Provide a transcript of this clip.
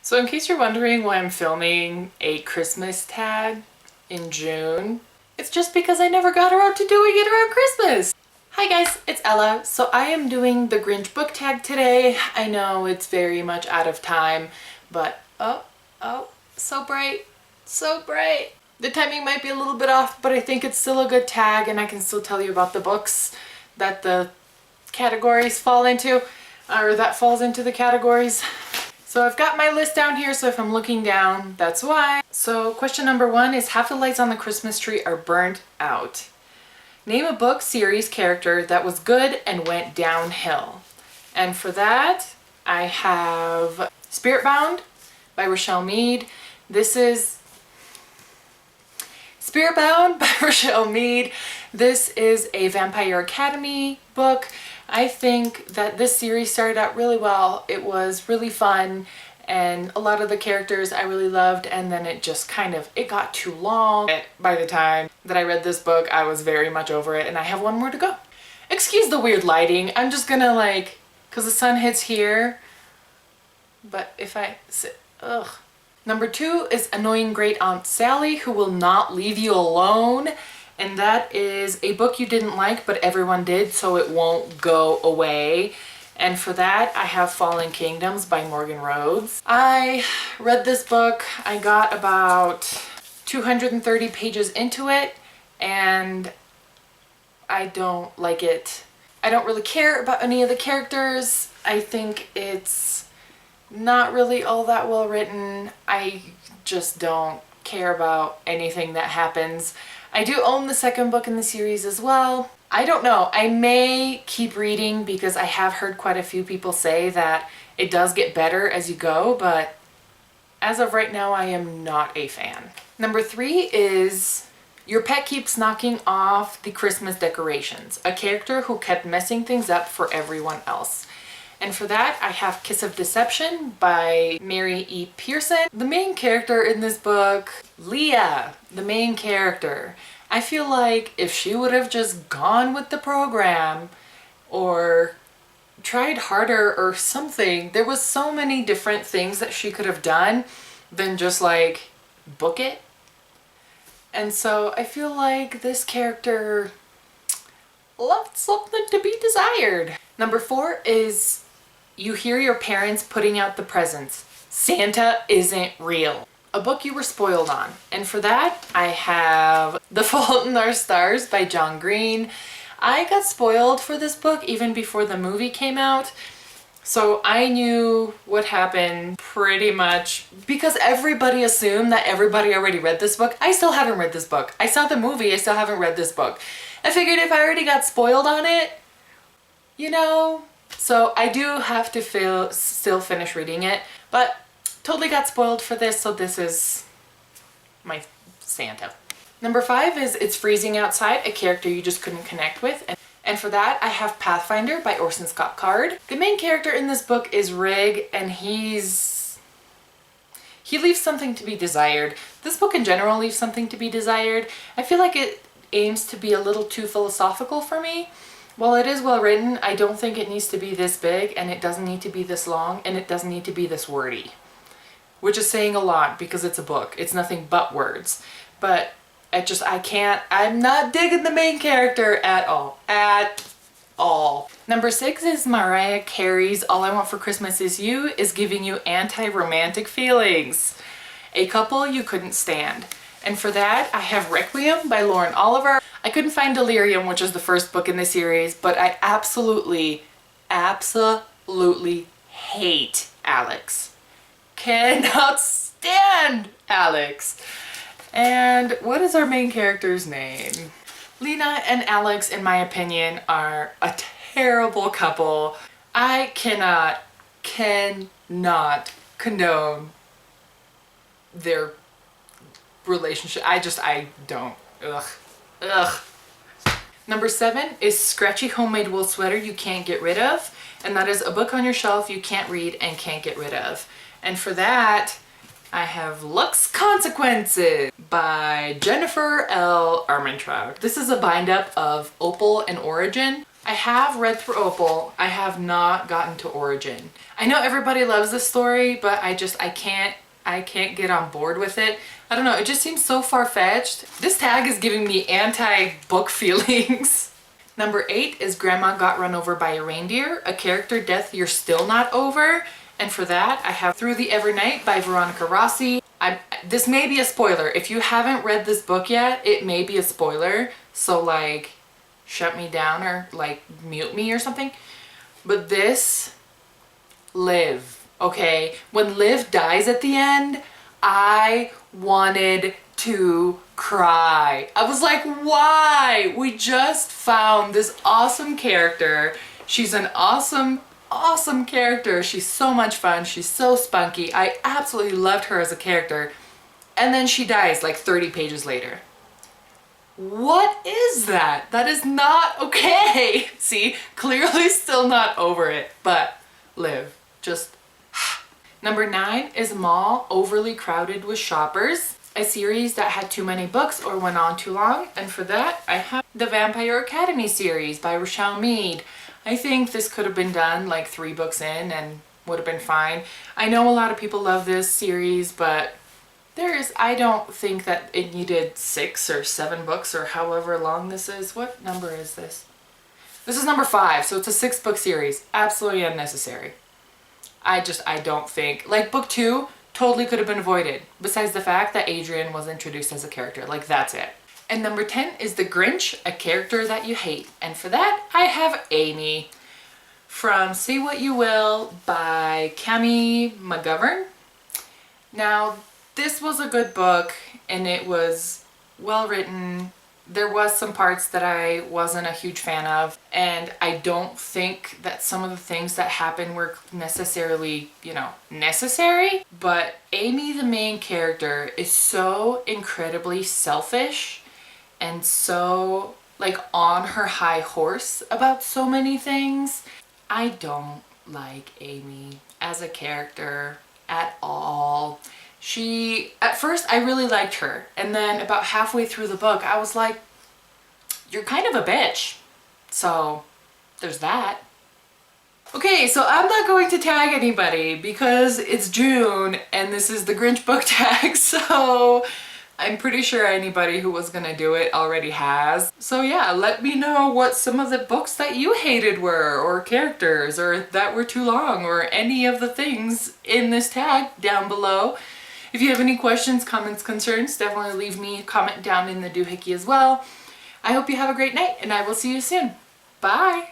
So in case you're wondering why I'm filming a Christmas tag in June, it's just because I never got around to doing it around Christmas. Hi guys, it's Ella. So I am doing the Grinch book tag today. I know it's very much out of time, but oh, so bright, so bright. The timing might be a little bit off, but I think it's still a good tag and I can still tell you about the books that the categories fall into, or that falls into the categories. So I've got my list down here, so if I'm looking down, that's why. So question number 1 is half the lights on the Christmas tree are burnt out. Name a book, series, character that was good and went downhill. And for that, I have Spiritbound by Rochelle Mead. This is Spiritbound by Rochelle Mead. This is a Vampire Academy book. I think that this series started out really well. It was really fun and a lot of the characters I really loved, and then it just it got too long. By the time that I read this book, I was very much over it and I have one more to go. Excuse the weird lighting. I'm just gonna cause the sun hits here, but if I sit, ugh. Number 2 is Annoying Great Aunt Sally Who Will Not Leave You Alone. And that is a book you didn't like, but everyone did, so it won't go away. And for that, I have Fallen Kingdoms by Morgan Rhodes. I read this book, I got about 230 pages into it, and I don't like it. I don't really care about any of the characters. I think it's not really all that well written. I just don't care about anything that happens. I do own the second book in the series as well. I don't know, I may keep reading because I have heard quite a few people say that it does get better as you go, but as of right now, I am not a fan. Number 3 is Your Pet Keeps Knocking Off the Christmas Decorations, a character who kept messing things up for everyone else. And for that, I have Kiss of Deception by Mary E. Pearson. The main character in this book, Leah, the main character, I feel like if she would have just gone with the program or tried harder or something, there was so many different things that she could have done than just book it. And so I feel like this character left something to be desired. Number 4 is You Hear Your Parents Putting Out the Presents. Santa Isn't Real. A book you were spoiled on. And for that, I have The Fault in Our Stars by John Green. I got spoiled for this book even before the movie came out. So I knew what happened pretty much because everybody assumed that everybody already read this book. I still haven't read this book. I saw the movie, I still haven't read this book. I figured if I already got spoiled on it, so I do have to still finish reading it, but totally got spoiled for this, so this is my Santa. Number 5 is It's Freezing Outside, a character you just couldn't connect with. And for that, I have Pathfinder by Orson Scott Card. The main character in this book is Rig, and he leaves something to be desired. This book in general leaves something to be desired. I feel like it aims to be a little too philosophical for me. While it is well written, I don't think it needs to be this big, and it doesn't need to be this long, and it doesn't need to be this wordy. Which is saying a lot because it's a book. It's nothing but words. But I'm not digging the main character at all. At all. Number 6 is Mariah Carey's All I Want for Christmas Is You is giving you anti-romantic feelings. A couple you couldn't stand. And for that, I have Requiem by Lauren Oliver. I couldn't find Delirium, which is the first book in the series, but I absolutely hate Alex. Cannot stand Alex. And what is our main character's name? Lena and Alex, in my opinion, are a terrible couple. I cannot condone their relationship. I don't. Ugh. Number 7 is Scratchy Homemade Wool Sweater You Can't Get Rid Of. And that is a book on your shelf you can't read and can't get rid of. And for that, I have Lux Consequences by Jennifer L. Armentrout. This is a bind-up of Opal and Origin. I have read through Opal. I have not gotten to Origin. I know everybody loves this story, but I can't get on board with it. I don't know, it just seems so far-fetched. This tag is giving me anti-book feelings. Number 8 is Grandma Got Run Over by a Reindeer, a character death you're still not over. And for that, I have Through the Evernight by Veronica Rossi. This may be a spoiler. If you haven't read this book yet, it may be a spoiler. So like, shut me down or like mute me or something. But this, Liv, okay? When Liv dies at the end, I wanted to cry. I was like, why? We just found this awesome character. She's an awesome character. She's so much fun. She's so spunky. I absolutely loved her as a character. And then she dies like 30 pages later. What is that? That is not okay. See, clearly still not over it, but Liv, just... Number 9 is Mall, Overly Crowded with Shoppers, a series that had too many books or went on too long. And for that, I have the Vampire Academy series by Rochelle Mead. I think this could have been done like 3 books in and would have been fine. I know a lot of people love this series, but I don't think that it needed 6 or 7 books or however long this is. What number is this? This is number 5, so it's a 6-book series. Absolutely unnecessary. I don't think, like book 2 totally could have been avoided. Besides the fact that Adrian was introduced as a character, like that's it. And number 10 is The Grinch, a character that you hate. And for that, I have Amy from Say What You Will by Cami McGovern. Now, this was a good book and it was well written. There was some parts that I wasn't a huge fan of, and I don't think that some of the things that happened were necessarily, necessary. But Amy, the main character, is so incredibly selfish and so like on her high horse about so many things. I don't like Amy as a character at all. At first I really liked her, and then about halfway through the book I was like, you're kind of a bitch. So there's that. Okay, so I'm not going to tag anybody because it's June and this is the Grinch Book Tag, so I'm pretty sure anybody who was gonna do it already has. So yeah, let me know what some of the books that you hated were, or characters, or that were too long, or any of the things in this tag down below. If you have any questions, comments, concerns, definitely leave me a comment down in the doohickey as well. I hope you have a great night, and I will see you soon. Bye!